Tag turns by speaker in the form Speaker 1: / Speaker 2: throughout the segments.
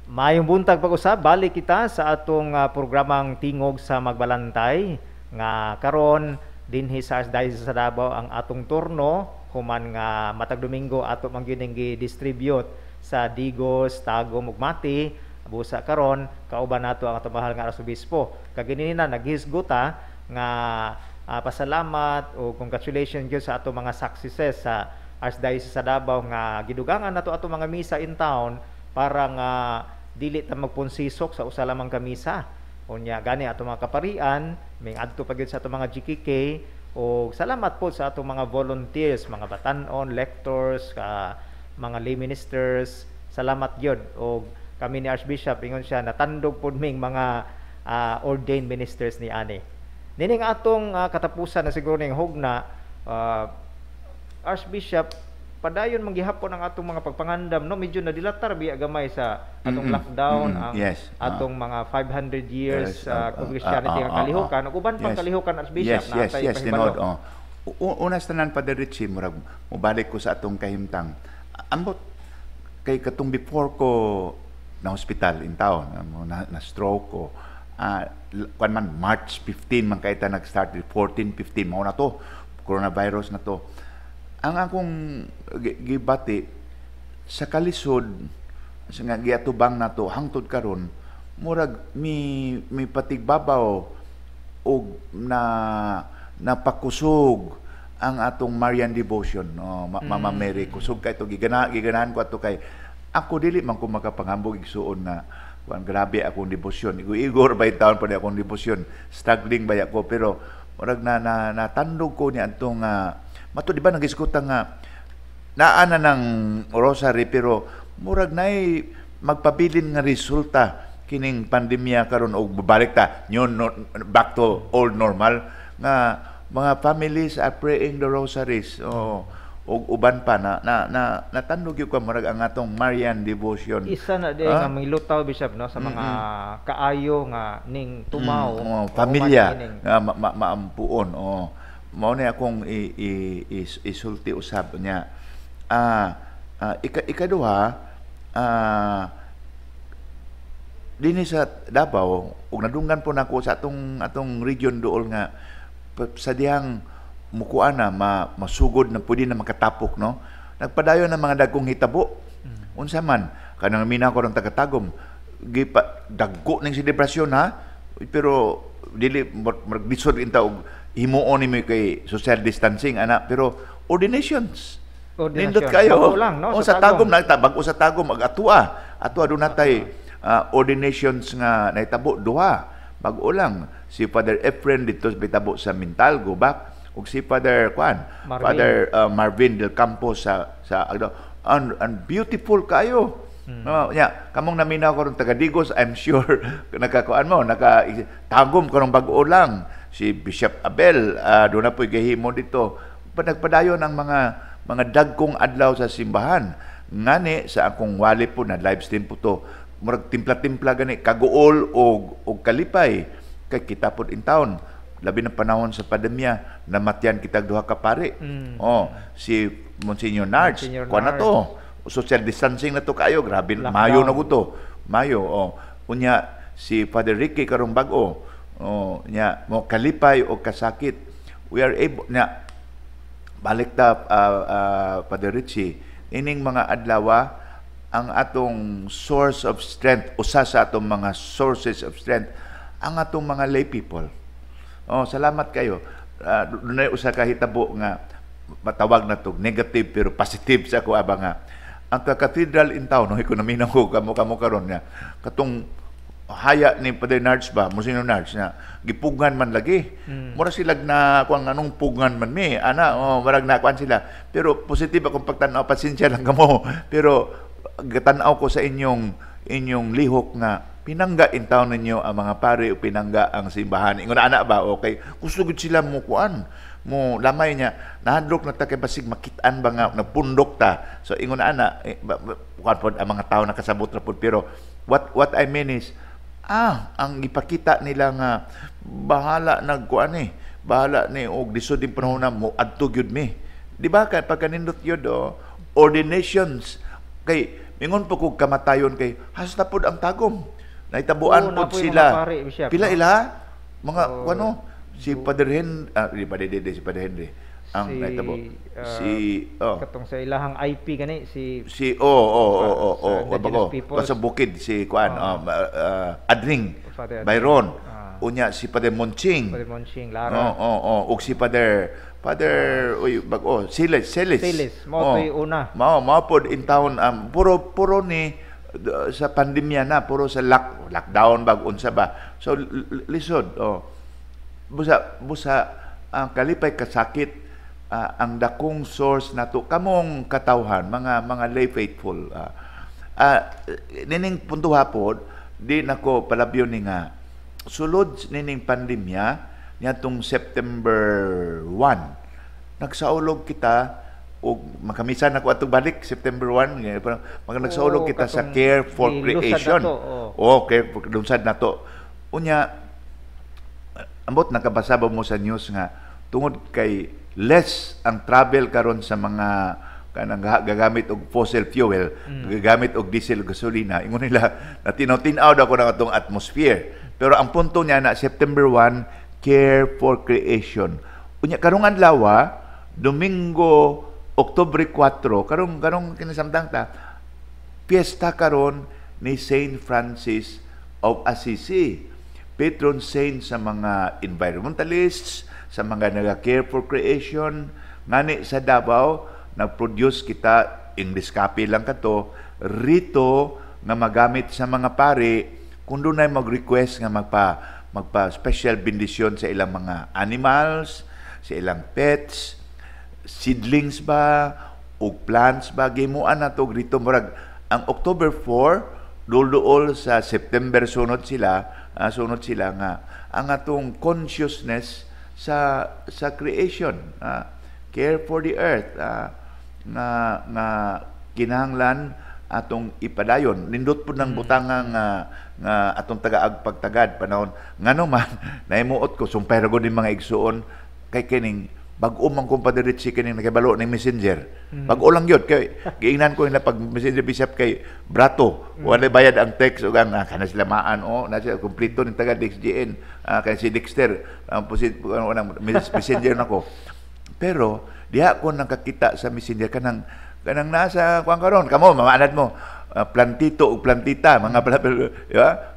Speaker 1: Maayong buntag pag-usab, balik kita sa atong programang Tingog sa Magbalantay nga karon dinhi sa Archdiocese sa Davao ang atong turno human nga matag Domingo ato man gyud gi-distribute sa Digos, Tagum ug Mati. Busa karon kauban nato ang atong mahal nga Arsobispo. Kagini na naghisguta nga pasalamat o congratulations gyud sa atong mga successes sa Archdiocese sa Davao nga gidugangan nato atong mga misa in town para nga dili ta magpunsisok sa usa lamang ka misa. Unya gani ato mga kaparian, may adto pa gyud sa ato mga GKK o salamat po sa atong mga volunteers, mga batan-on, lectors, mga lay ministers. Salamat gyud og kami ni Archbishop ingon siya natandog pud ming mga ordained ministers ni ani. Nining atong katapusan na siguro ning hugna, Archbishop padayon manggihapon ang atong mga pagpangandam, no, medyo nadilatar biya gamay sa atong lockdown, ang
Speaker 2: yes.
Speaker 1: atong mga 500 years
Speaker 2: Yes,
Speaker 1: Christianity nga kalihukan ug uban pang
Speaker 2: yes.
Speaker 1: kalihukan, Archbishop,
Speaker 2: Yes,
Speaker 1: natay
Speaker 2: tinod.
Speaker 1: pahibalo.
Speaker 2: Unas tanan pa Richie, murag mubalik ko sa atong kahimtang. Ambot kay katong before ko na hospital in town, na stroke ko. Kwan man March 15 man kay ta nag-start 14, 15 mao na to. Coronavirus na to. Ang akong gibati sa kalisod sa nga giatubang nato hangtod karon murag mi patigbabaw og napakusog ang atong Marian devotion, no, Mama Mary. Kusog kay to giganahan ko ato kay ako dili man ko makapangambog igsuon na grabe akong debosyon. Igor by taon pa akong debosyon. Struggling ba ako pero murag natandog ko ni atong mato di ba nagiskuta nga naana ng rosary pero murag nay magpabilin nga resulta kining pandemya karon og babalik ta back to old normal nga mga families are praying the rosaries og uban pa natandog yung murag ang atong Marian devotion.
Speaker 1: Isa na di nga milutaw, Bishop, no, sa mga kaayo nga ning tumaw
Speaker 2: pamilya nga maampuon. Mao na akong isulti usab niya. Ikaduha, dinhi sa Davao ug nadunggan po nako sa atong region dool nga sa dihang mukuan na masugod na pwede na makatapok, no. Nagpadayon ng mga dagkong hitabo. Unsa man kanang mina ko ng tagatagom dagko ning selebrasyon, ha, pero dili magdisod inta og himuon ni kay social distancing ana pero ordinations nindot kayo
Speaker 1: lang, no?
Speaker 2: sa tagom nagtabag sa tagom atua dunatay ordinations nga nahitabo duha bag-o lang si Father Efren dito bitabo sa Mintalgo ug si Father Marvin del Campo sa and beautiful kayo. Kamong naminaw ko ron taga Digos, I'm sure nakakuan mo nakatagom karong bag-o lang si Bishop Abel, doon na po'y gahimo dito. Nagpadayon ang mga dagkong adlaw sa simbahan. Ngani sa akong wali po na live stream po to, murag timpla-timpla gani, kaguol o kalipay. Kay kita po in town. Labi ng panahon sa pandemya, namatyan kitag duha ka pare. Si Monsignor Nards, kuha na to. Social distancing na to kayo, grabe. Mayo na ko to. Mayo, Unya, si Father Ricky karong bag-o, mo kalipay o kasakit, we are able balik ta Father Richie, ining mga adlaw ang atong source of strength, usa sa atong mga sources of strength ang atong mga lay people. Salamat kayo. Dunay usa ka hitabo nga matawag na to negative pero positive sa ako nga ang cathedral in town, ko naminaw ko kamo karon nga katong haya ni Padre Nards ba, Monsignor Nards na gipugan man lagi. Mura sila na kung anong pugan man marag na kuan sila. Pero positive akong pagtanaw, pasensya lang kamo. Pero gatanaw ko sa inyong lihok nga pinangga in town ninyo ang mga pare o pinangga ang simbahan. Ingon ana ba, okay? Gusto gud sila mo kuan. Mo lamay niya nahadlok na ta kay basig makitaan ba nga nagpundok ta. So ingon ana kuan pod ang mga tawo nakasabot ra pod pero what I mean is ang ipakita nila nga bahala bahala ni og lisod din panahon na mo adto gyud mi. Di ba kay pagkanindot yun ordinations kay Ingon po kog kamatayon kay hasta pod ang tagom. Naitabuan
Speaker 1: Oo,
Speaker 2: pod
Speaker 1: napoy
Speaker 2: sila.
Speaker 1: mga pari, Bishop,
Speaker 2: Pila
Speaker 1: no?
Speaker 2: ila? Mga
Speaker 1: Oo.
Speaker 2: ano? Si Father Henry, di pa si Father Henry. Ang naitabo.
Speaker 1: Katong sa ilahang IP gani si
Speaker 2: Sa
Speaker 1: Indigenous
Speaker 2: bago
Speaker 1: peoples.
Speaker 2: sa bukid si kuan Adring
Speaker 1: Father Adring.
Speaker 2: Byron.
Speaker 1: Ah.
Speaker 2: Unya si Father Monching.
Speaker 1: Father Monching Lara.
Speaker 2: Ug si Father Silis.
Speaker 1: Silis, mao to'y una.
Speaker 2: Mao pod in town puro ni sa pandemya na puro sa lockdown bag unsa ba. So lisod busa ang kalipay kasakit ang dakong source nato kamong katawhan mga lay faithful nining puntuha pod di nako palabyon ni nga sulod nining pandemya niadtong September 1 nagsaulog kita og makamisan nako atong balik September 1 nagsaulog kita sa Care for Creation. Care for lunsad nato. Unya ambot nakabasa ba mo sa news nga tungod kay less ang travel karon sa mga kanang gagamit og fossil fuel, gagamit og diesel gasolina, ingon nila natinaw-tinaw daw ko ng atong atmosphere. Pero ang punto niya na September 1, Care for Creation. Unya karong adlaw, Domingo, Oktubre 4, karong kinasamtang ta, piyesta karon ni Saint Francis of Assisi, patron saint sa mga environmentalists, sa mga naga-care for creation. Ngani sa Davao, nag-produce kita, English copy lang kato, rito nga magamit sa mga pari kung doon ay mag-request nga magpa-special bendisyon sa ilang mga animals, sa ilang pets, seedlings ba, o plants ba, gimuan na to rito. Murag, ang October 4, dulduol sa September sunod sila nga ang atong consciousness sa creation, care for the earth, nga kinahanglan atong ipadayon. Nindot po ng butanga nga atong tagaag-pagtagad panahon ngano man nahimuot ko sumpay ra gud ni mga igsuon kay kining bag-o man kung padiretsi kining nakibalo ning messenger. Bag-o lang yun kay giingnan ko na pag messenger bishop kay brato wala bayad ang text ug kana sila maan na siya kompleto ning taga DXGN kay si Dexter ang messenger nako. Pero diha ko nakakita sa messenger kanang nasa kuan karon kamo mamaanad mo plantito ug plantita mga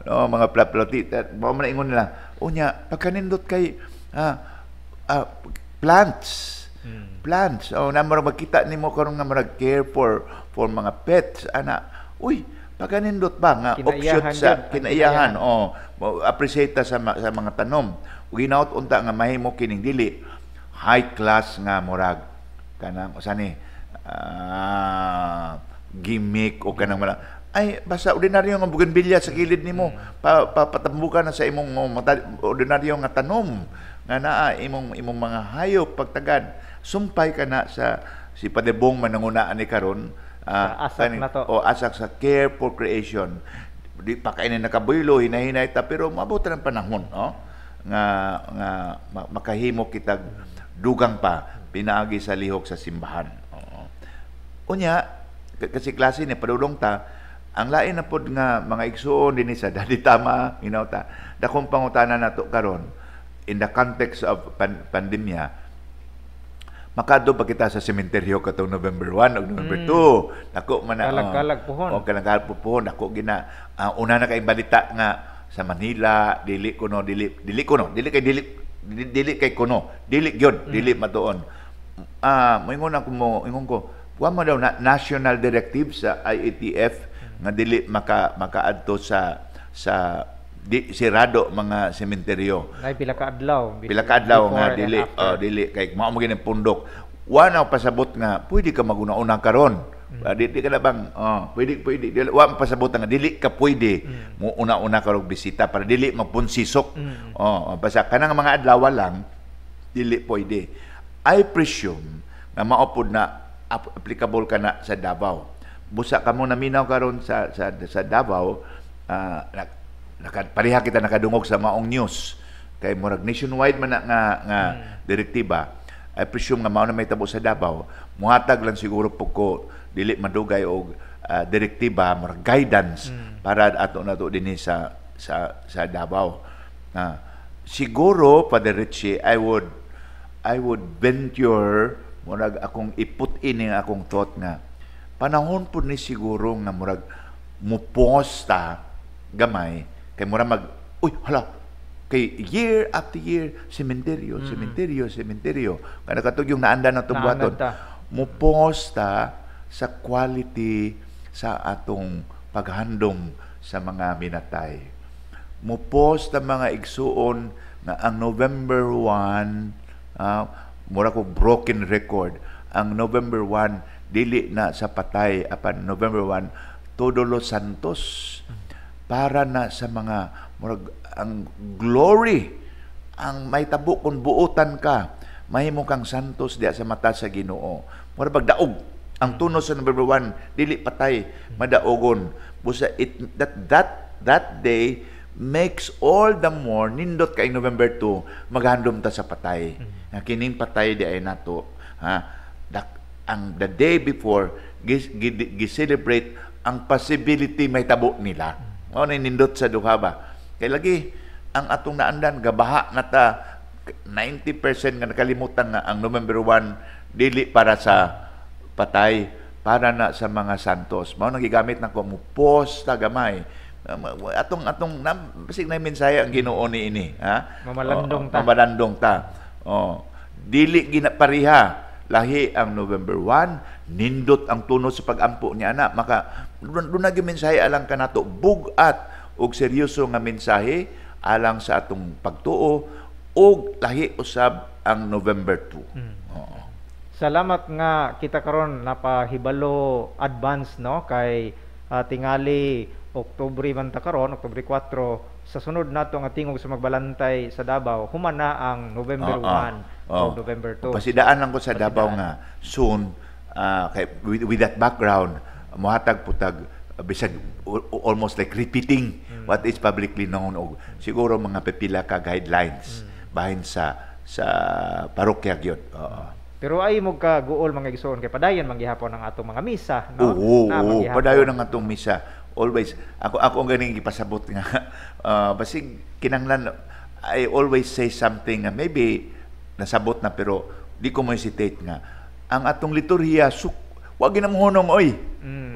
Speaker 2: mga plantita mo man ingon nila unya pagkanindot kay plants namara makita nimo karon nga marag care for mga pets uy pagkanindot ba nga option sa kinaiyahan appreciate sa mga tanom ug hinaut unta nga mahimo kining dili high class nga murag kanang usani gimmick o kanang ay basta ordinaryo nga bougainvillea sa kilid nimo patambukan na sa imong ordinaryo nga tanom nga naa imong mga hayop pagtagad sumpay ka na sa si Padebong manangunaan ni karon
Speaker 1: asak na to
Speaker 2: asak sa care for creation di pa kainin nakabuylo hinahinay ta pero maabot ng panahon nga makahimo kitag dugang pa pinaagi sa lihok sa simbahan. Unya kasi klase ni padulong ta ang lain na pod nga mga igsuon dinhi sa dali tama ta dakong pangutana nato karon in the context of pandemya makadto pa kita sa sementeryo katong November 1 ug November 2 dako man
Speaker 1: kalag pohon
Speaker 2: kalag pohon dako gina una na kay balita nga sa Manila dili kay kuno dili gyud dili matuon ingon ko wa mo daw na national directive sa IATF nga dili makaadto sa sirado mga sementeryo.
Speaker 1: Ay pila ka adlaw
Speaker 2: nga dili kay mao mo gining pundok. Wa na pasabot nga pwede ka maguna-una karon. Dili ka na bang pwede wa pasabot nga dili ka pwede mo una-una karong bisita para dili mapunsisok. Basta kanang mga adlaw lang dili pwede. I presume na maupod na applicable ka na sa Davao. Busa ka mo naminaw karon sa Davao pareha kita nakadungog sa maong news kay murag nationwide man nga direktiba. I presume nga mao na may tabo sa Davao muhatag lang siguro pug ko dili madugay og direktiba, murag guidance para ato nato dinhi sa Davao. Siguro, Father Richie, I would venture, murag akong iput in akong thought nga, panahon po ni siguro nga murag muposta gamay, kay murag kay year after year, sementeryo. Kada katog yung naanda na itong buhaton. Muposta sa quality sa atong paghandom sa mga minatay. Muposta mga igsuon na ang November 1, mura ko broken record, ang November 1, dili na sa patay, apan November 1, Todo Los Santos, para na sa mga murag ang glory, ang may tabo kung buutan ka, mahimo kang santos diya sa mata sa Ginoo. Mura pagdaog ang tunos sa November 1, dili patay, madaogon. Busa that day makes all the more nindot kay November 2 maghandom ta sa patay. Kining patay di ay nato, ang the day before gi-celebrate ang possibility may tabo nila. Mao na nindot sa duha ba. Kay lagi ang atong naandan gabaha na ta 90% nga nakalimutan nga ang November 1 dili para sa patay, para na sa mga santos. Mao nang gigamit na ko mo posta gamay. Atong basig na mensahe ang Ginoo ni ini, Mamalandong ta. Dili ginapariha lahi ang November 1, nindot ang tunos sa pagampo niya ana. Maka doon na mensahe alang kanato bugat og seryoso nga mensahe alang sa atong pagtuo og lahi usab ang November 2.
Speaker 1: Salamat nga kita karon napahibalo advance no kay tingali Oktubre man ta karon, Oktubre 4 sa sunod nato nga tingog sa magbalantay sa Davao human na ang November 1 o November 2.
Speaker 2: Pasidaan lang ko sa Davao nga soon with that background mohatag putag bisag almost like repeating what is publicly known og siguro mga pipila ka guidelines bahin sa parokya gyud.
Speaker 1: Pero ay mo ka guol mga igsoon kay padayon manggihapon ang atong mga misa no.
Speaker 2: Padayon ang atong misa always. Ako ang ganing gipasabot nga basig kinanglan I always say something nga maybe nasabot na pero di ko mo citate nga ang atong liturhiya wa ginamuhunong oy.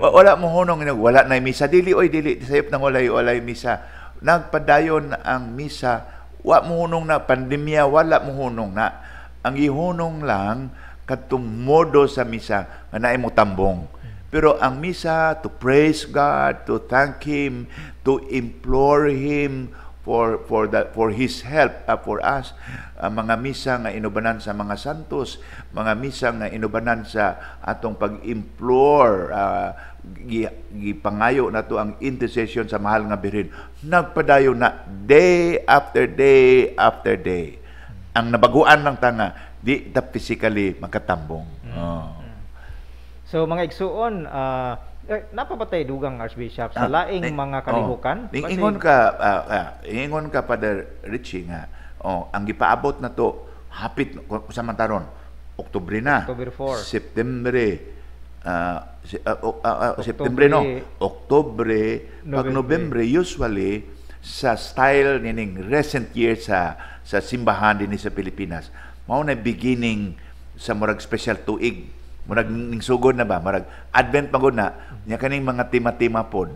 Speaker 2: Wala mo hunong wala na misa dili sayop nang walay misa. Nagpadayon ang misa, wa mo hunong na pandemya, wala mo hunong na. Ang ihunong lang kadtong modo sa misa nga naay mo tambong. Pero ang misa to praise God, to thank Him, to implore Him for His help for us. Mga misa nga inubanan sa mga santos, mga misa nga inubanan sa atong pag-implore, gipangayo na to ang intercession sa mahal nga Birhen. Nagpadayon na day after day after day. Ang nabaguan lang tanga, di ta physically makatambong.
Speaker 1: So mga igsuon, napapatay dugang Archbishop sa laing mga kalihukan.
Speaker 2: Ingon ka Father Richie nga, ang gipaabot na to hapit sa mantaron Oktubre na.
Speaker 1: October 4.
Speaker 2: September no. Oktubre, pag November usually sa style nining recent years sa simbahan din sa Pilipinas. Mao na beginning sa murag special tuig. Murag ning sugod na ba? Murag Advent pagod na. Nya kaning mga tema-tema pod.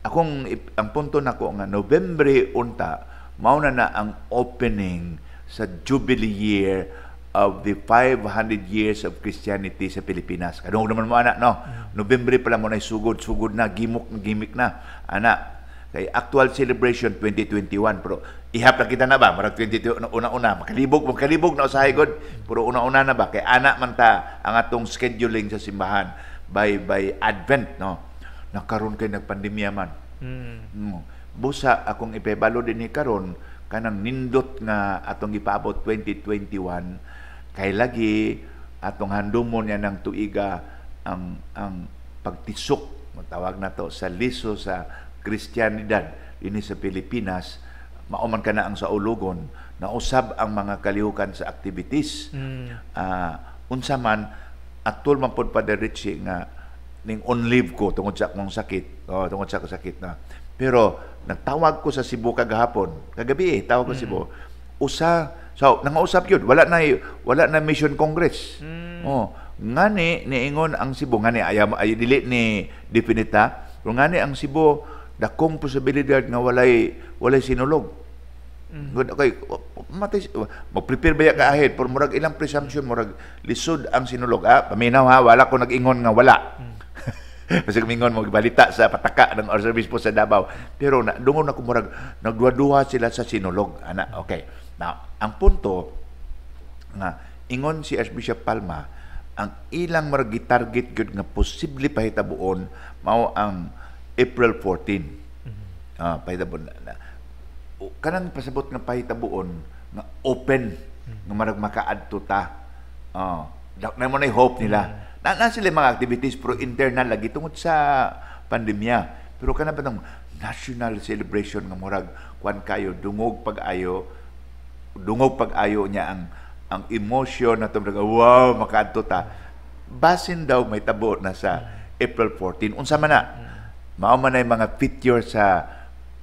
Speaker 2: Ang punto nako nga November unta mao na ang opening sa Jubilee year of the 500 years of Christianity sa Pilipinas. Kadung naman mo ana no. November pa lang mo na sugod na gimmick na. Ana kay actual celebration 2021 pero ihap na kita na ba marag 22 una makalibog na usahay god puro una na ba kay ana man ta ang atong scheduling sa simbahan by Advent no nakaron kay nagpandemya man. Busa akong ipebalo din ni karon kanang nindot nga atong ipaabot 2021 kay lagi atong handumon niya ng tuiga ang pagtisok matawag na to sa liso sa Kristiyanidad ini sa Pilipinas. Mauman ka na ang sa ulugon na usab ang mga kalihukan sa activities. Unsa man atol man pod Father Richie nga ning on leave ko tungod sa akong sakit. Tungod sa akong sakit na. Pero nagtawag ko sa Cebu kagahapon. Kagabi tawag ko sa Cebu. So nangausap yun. Wala na mission congress. Ngani niingon ang Cebu ngani ay dili ni definita. Pero ngani ang Cebu dakong posibilidad nga walay sinulog. Okay, mag-prepare ba ka ahead for murag ilang presumption murag lisod ang sinulog. Paminaw ha, wala ko nag-ingon nga wala. Kasi kumingon mo balita sa pataka ng Archbishop sa Davao. Pero dungon ako murag nagduwa-duwa sila sa sinulog. Okay. Now, ang punto nga ingon si Archbishop Palma, ang ilang murag gitarget gyud nga posible pahitabuon mao ang April 14. Pahitabuon na. Kanang pasabot nga pahitabuon nga open nga marag makaadto ta. Na mo na hope nila. Na sila mga activities pero internal lagi tungod sa pandemya. Pero kana ba ng national celebration nga murag kuan kayo dungog pag-ayo niya ang emotion na tumdaga wow makaadto ta. Basin daw may tabo na sa April 14. Unsa man na? Mao man ay mga feature sa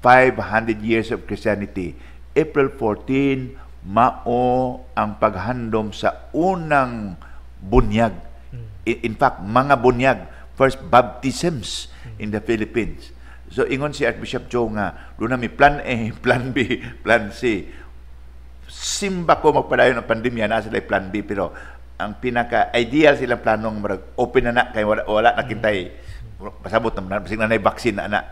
Speaker 2: 500 years of Christianity. April 14 mao ang paghandom sa unang bunyag. In fact, mga bunyag, first baptisms in the Philippines. So, ingon si Archbishop Joe nga, doon na may plan A, plan B, plan C. Simba ko magpadayon ng pandemya, na sila plan B, pero ang pinaka-ideal silang planong open na kaya wala nakintay. Pasabot naman, basig na vaccine na.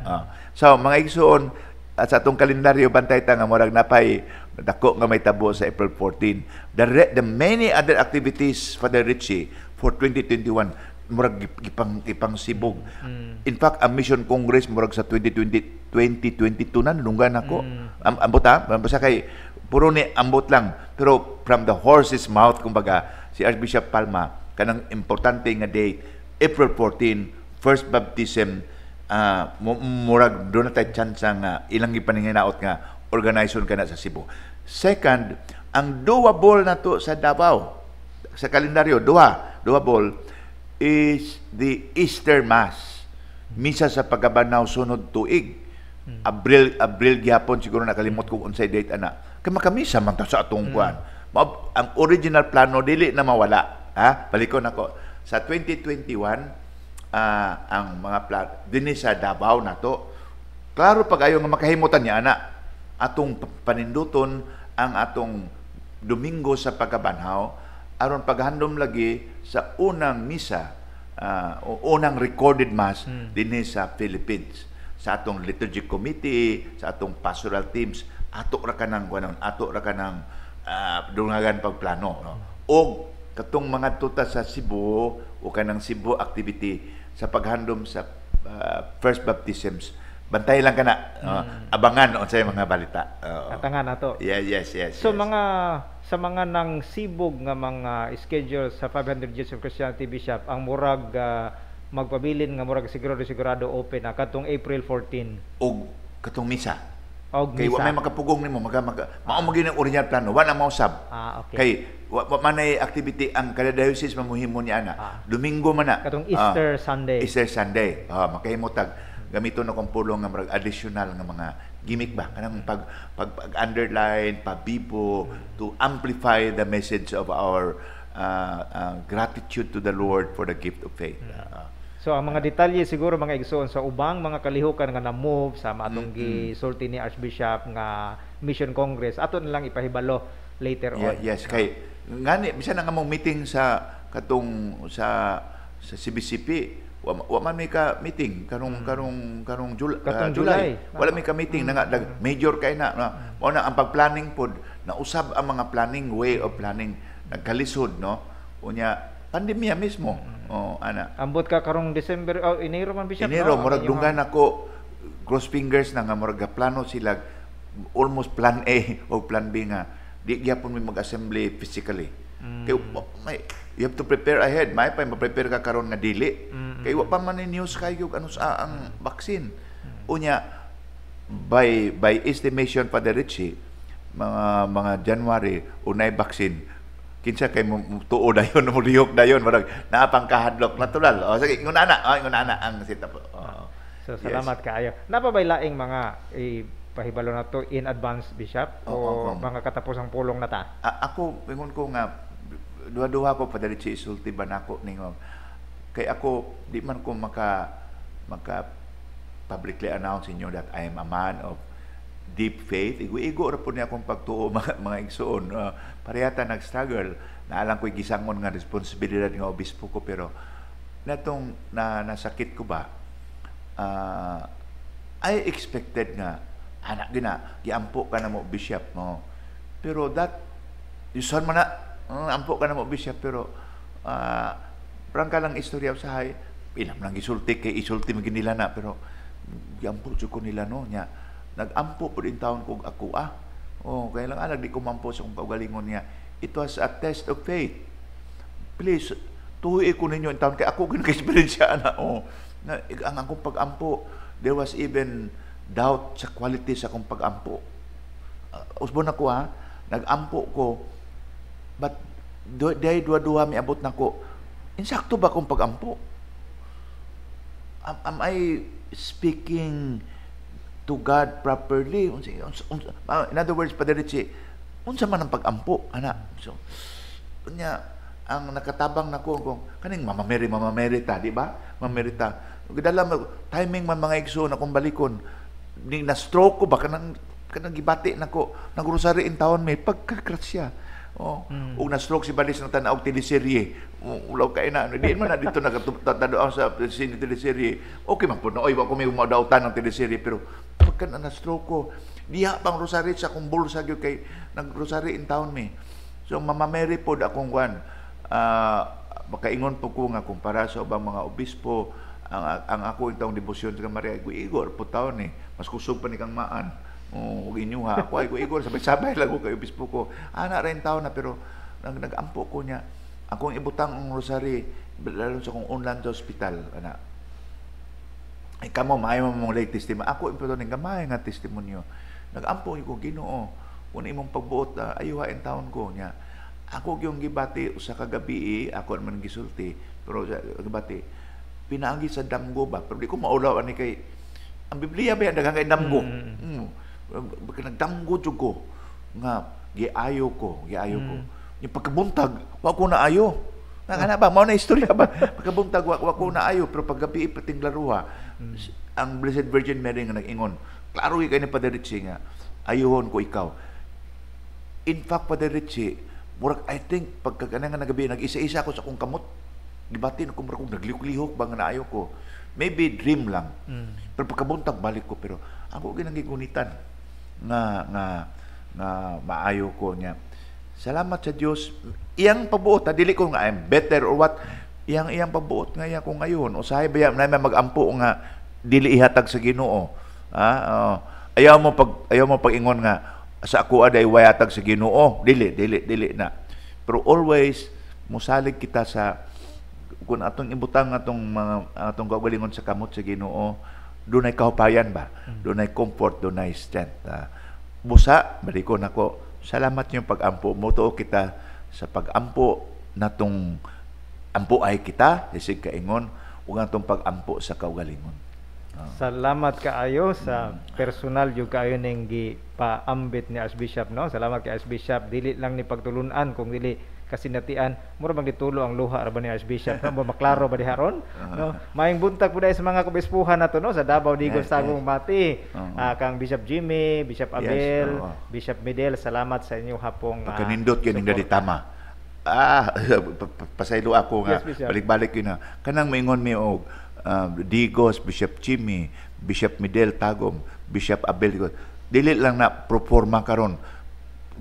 Speaker 2: So, mga igsoon, at sa atong kalendaryo, bantay ta nga morag napay dako nga may tabo sa April 14. The many other activities, Father Richie, for 2021 murag ipang sibog. In fact, ang Mission Congress murag sa 2022 na nalunggan ako. Ambot basta kay puro ni ambot lang. Pero from the horse's mouth kumbaga si Archbishop Palma kanang importante nga date April 14 first baptism murag doon na tayo chance nga ilang ipaninginaot nga organization ka na sa Cebu. Second, ang doable na to sa Davao sa kalendaryo, doable is the Easter Mass. Misa sa pagabanaw sunod tuig. Abril gyapon siguro nakalimot ko unsay date ana. Kay makamisa man ta sa atong kuan. Ang original plano dili na mawala. Balikon ako. Sa 2021 ang mga plan dinhi sa Davao nato. Klaro pag-ayo nga makahimutan niya ana atong paninduton ang atong Domingo sa pagkabanhaw aron paghandom lagi sa unang misa unang recorded mass dinhi sa Philippines sa atong liturgy committee sa atong pastoral teams ato ra kanang dungagan pagplano o katong mga tuta sa Cebu o kanang Cebu activity sa paghandom sa first baptisms bantay lang kana abangan unsay mga balita
Speaker 1: katangan nato.
Speaker 2: Yes.
Speaker 1: So sa mga nang sibog nga mga schedule sa 500 Years of Christianity, Bishop, ang murag magpabilin nga murag sigurado open na katong April 14
Speaker 2: og katong misa.
Speaker 1: Kay
Speaker 2: wa may makapugong nimo mao maging ang original plano wa na mausab.
Speaker 1: Okay.
Speaker 2: Kay wa manay activity ang kada diocese mamuhimo niya na. Domingo man na.
Speaker 1: Katong Easter Sunday.
Speaker 2: Easter Sunday. Makahimotag gamiton akong pulong nga marag additional nga mga gimmick ba kanang pag underline pabibo to amplify the message of our gratitude to the Lord for the gift of faith.
Speaker 1: So ang mga detalye siguro mga igsoon sa ubang mga kalihukan nga na-move sa atong gisulti ni Archbishop nga Mission Congress ato na lang ipahibalo later on.
Speaker 2: Yes, kay ngani bisan nga mong meeting sa katong sa CBCP wa man may ka meeting karong July. Wala may ka meeting na nga major kay na mao na ang pagplanning pod nausab ang mga planning way of planning nagkalisod no unya pandemya mismo ana
Speaker 1: ambot ka karong December Enero man Bishop
Speaker 2: Enero murag dunggan ako cross fingers na nga murag plano sila almost plan A o plan B nga di gyapon may mag-assembly physically kay you have to prepare ahead may pa ma-prepare ka karon nga dili kay wa pa man ni news kayo ano sa ang vaccine unya by estimation pa Richie mga January unay vaccine kinsa kay mo tuo dayon mo lihok dayon murag naa pang kahadlok natural. O sige, ingon ana ang setup.
Speaker 1: So salamat kaayo. Napabay laing mga pahibalo na to in advance, Bishop, o mga katapusang pulong na ta?
Speaker 2: Ako ingon ko nga duha ko padali si isulti ba nako ningon. Kay ako di man ko maka publicly announce inyo that I am a man of deep faith. Igo ra po niya akong pagtuo mga igsoon. Parehata nag-struggle. Naalang ko'y gisangon nga responsibilidad nga obispo ko, pero natong nasakit ko ba, I expected nga, anak gina, giampo ka na mo, bishop mo. Pero yuson man na, ampo ka na mo, bishop, pero parang ka lang istorya sa hay, pinam lang isulti, kay isulti magin nila na, pero giampo ko nila no, niya. Nag-ampo po din taon kong ako kaya lang di ko mampo sa kong kaugalingon niya. It was a test of faith. Please, tuhoy ko ninyo yung taon, kaya ako ginag-experiensya ang akong pag-ampo, there was even doubt sa quality sa akong pag-ampo. Usbon ako nag-ampo ko, but dahil dua-dua may abot na ko, insakto ba akong pag-ampo? Am I speaking to God properly? In other words, Padre Richie, unsa man ang pag-ampo, So, ang nakatabang na ko, kaning mamameri ta, di ba? Mamerita. Gidala timing man mga igsoon akong balikon. Na-stroke ko ba, kanang gibati na ko, nagrosary in taon may pagkakrasya. Ug na-stroke si Balis ng tanaog teleserye. Ulaw kay na. Di man na dito nagatado sa sine teleserye. Okay man po na, wa ko may umadautan ng teleserye, pero pagka na-stroke ko, diha pang rosary sa akong bulsa gyud kay nag-rosary in town me. So mamameri pod akong makaingon po ko nga kumpara sa ubang mga obispo, ang ako itong debosyon sa Maria, igor po taon mas kusog pa ni kang maan. Inyuha ako ay igor, sabay-sabay lang ko kay obispo ko. Ana rin taon na, pero nag-ampo ko niya. Akong ibutang ang rosary, lalo sa kong unlan sa ospital, ay kamo maayo mo mong late testimony. Ako ito ng gamay nga testimonyo. Nag-ampo ko, Ginoo, kung imong pagbuot, ayuhain taon ko niya. Ako yung gibati sa kagabi, ako naman gisulti, pero sa gibati, pinaagi sa damgo ba? Pero di ko maulaw ani kay, ang Biblia ba yan, daghang kay damgo. Nagdamgo jud ko, nga, giayo ko. Yung pagkabuntag, wa ko na ayo. Nga ba, mao na istorya ba? Pagkabuntag, wa ko na ayo, pero paggabi, pating laruha, ang Blessed Virgin Mary nga nag-ingon, klaro kay ni Padre Richie nga, ayuhon ko ikaw. In fact, Padre Richie, murag, I think, pagkagana nga nagabi, nag-isa-isa ako sa akong kamot, gibati na kumurag, naglihok-lihok ba nga naayo ko. Maybe dream lang. Pero pagkabuntag, balik ko, pero ako ginagigunitan nga maayo ko niya. Salamat sa Dios. Iyang pabuot, dili ko nga I'm better or what. Iyang pabuot nga ko ngayon. Usahay ba yan na mag-ampo nga dili ihatag sa Ginoo. Ayaw mo pag-ingon nga sa ako aday wayatag sa Ginoo. Dili na. Pero always musalig kita sa kung atong ibutang atong kaugalingon sa kamot sa Ginoo, dunay kahupayan ba? Dunay comfort, dunay strength. Busa, balikon ako. Salamat yung pag-ampo. Mutuo kita sa pag-ampo natong ampo ay kita, isig kaingon, ug atong pag-ampo sa kaugalingon.
Speaker 1: Salamat kaayo sa personal yung kaayo ning gipaambit ni Archbishop, no? Salamat kay Archbishop. Dili lang ni pagtulunan, kung dili kasinatian, mura bang ditulo ang luha ra ba ni Archbishop, no? Maklaro ba diharon, no? Maayong buntag po dahil sa mga kabispuhan nato, no? Sa Davao Digos Tagong Mati, kang Bishop Jimmy, Bishop Abel, Bishop Medel, salamat sa inyo hapong
Speaker 2: pagkanindot yun yung tama. Pasaylo ako nga, balik-balik yun na. Kanang maingon mi og Digos, Bishop Jimmy, Bishop Medel Tagom, Bishop Abel, dili lang na proforma karon.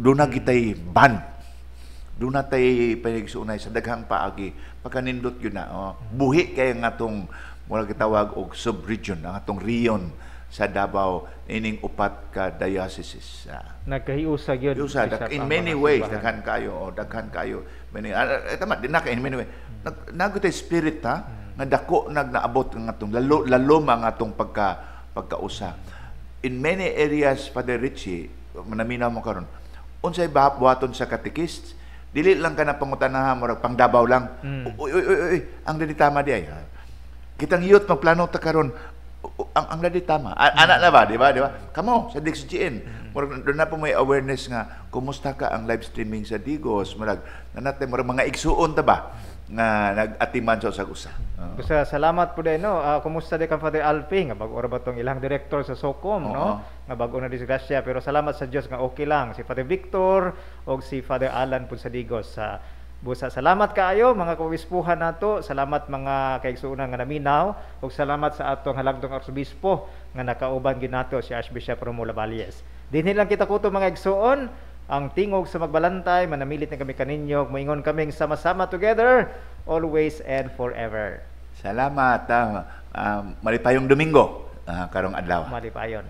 Speaker 2: Doon na kita'y band. Doon na tayo panigsunay sa daghang paagi. Pagkanindot yun na. Buhi kaya nga itong mula kitawag og sub-region, ang atong riyon sa Davao, ining upat ka dioceses.
Speaker 1: Nagkahiusag yun.
Speaker 2: In many ways, daghan kayo. Tama, din na in many ways. Nagutay spirit nga dako nagnaabot ng atong lalo ang atong pagkausa. In many areas, Father Richie, manaminaw mo karon, unsay buhaton sa catechist, Dili lang ka na pangutanahan mo pang Davao lang. Uy, ang dili tama di ay. Kitang youth magplano ta karon ang dili tama. Anak na ba, di ba? Kamo sa DXGN. Murag doon na po may awareness nga kumusta ka ang live streaming sa Digos, murag nanate murag mga igsuon ta ba nga nag-atiman sa usag-usa.
Speaker 1: Basta salamat po din, no. Kumusta di kang Father Alfie nga bag-ora ba tong ilang director sa SOCOM, no? Nga bag-o na disgrasya, pero salamat sa Dios nga okay lang si Father Victor o si Father Alan po sa Digos sa busa. Salamat kaayo mga kaobispuhan nato, salamat mga kaigsuonan nga naminaw, ug salamat sa atong halagdong arsobispo nga nakauban ginato si Archbishop Romulo Valles. Dinhi lang kita kuto mga igsuon, ang tingog sa magbalantay, manamilit na kami kaninyo, moingon kaming sama-sama together, always and forever.
Speaker 2: Salamat. Malipayong Domingo karong adlaw.
Speaker 1: Malipayon.